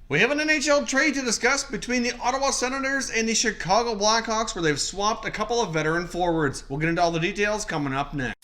We have an NHL trade to discuss between the Ottawa Senators and the Chicago Blackhawks, where they've swapped a couple of veteran forwards. We'll get into all the details coming up next.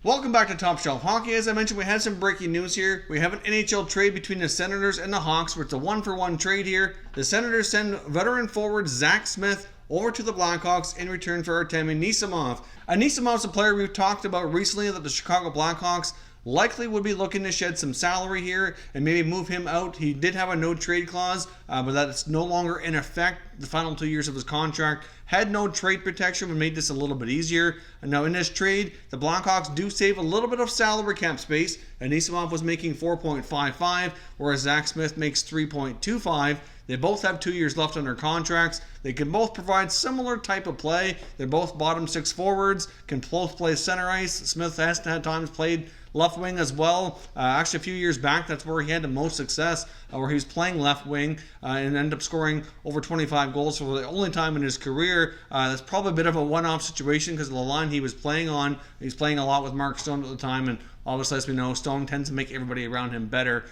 Welcome back to Top Shelf Hockey. As I mentioned, we had some breaking news here. We have an NHL trade between the Senators and the Hawks, where it's a one-for-one trade here. The Senators send veteran forward Zack Smith over to the Blackhawks in return for Artem Anisimov. Anisimov is a player we've talked about recently that the Chicago Blackhawks likely would be looking to shed some salary here and maybe move him out. He did have a no trade clause, but that's no longer in effect. The final 2 years of his contract had no trade protection, but made this a little bit easier. And now in this trade, the Blackhawks do save a little bit of salary cap space. Anisimov was making $4.55, whereas Zack Smith makes $3.25. They both have 2 years left on their contracts. They can both provide similar type of play. They're both bottom six forwards, can both play center ice. Smith has at times played left wing as well. Actually, a few years back, that's where he had the most success, where he was playing left wing and ended up scoring over 25 goals for the only time in his career. That's probably a bit of a one-off situation because of the line he was playing on. He's playing a lot with Mark Stone at the time, and obviously, as we know, Stone tends to make everybody around him better.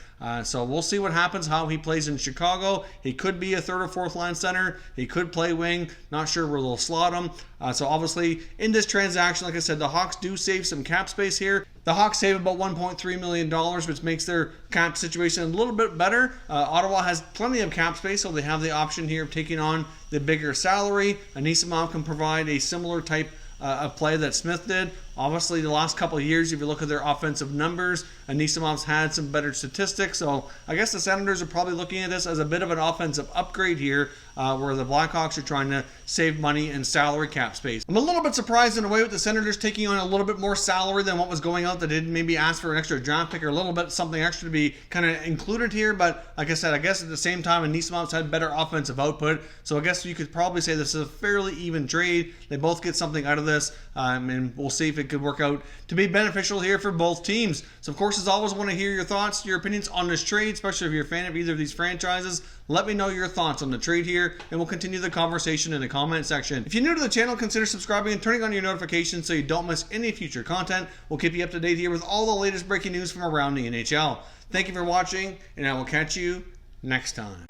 So we'll see what happens, how he plays in Chicago. He could be a third or fourth line center. He could play wing. Not sure where they'll slot him. So obviously, in this transaction, like I said, the Hawks do save some cap space here. The Hawks save about $1.3 million, which makes their cap situation a little bit better. Ottawa has plenty of cap space, so they have the option here of taking on the bigger salary. Anisimov can provide a similar type of play that Smith did. Obviously, the last couple of years, if you look at their offensive numbers, Anisimov's had some better statistics. So I guess the Senators are probably looking at this as a bit of an offensive upgrade here, where the Blackhawks are trying to save money and salary cap space. I'm a little bit surprised in a way with the Senators taking on a little bit more salary than what was going out. They didn't maybe ask for an extra draft pick or a little bit something extra to be kind of included here. But like I said, I guess at the same time, Anisimov's had better offensive output. So I guess you could probably say this is a fairly even trade. They both get something out of this, and we'll see if it could work out to be beneficial here for both teams. So of course, as always, I want to hear your thoughts, your opinions on this trade, especially if you're a fan of either of these franchises. Let me know your thoughts on the trade here, and we'll continue the conversation in the comment section. If you're new to the channel, consider subscribing and turning on your notifications so you don't miss any future content. We'll keep you up to date here with all the latest breaking news from around the NHL. Thank you for watching, and I will catch you next time.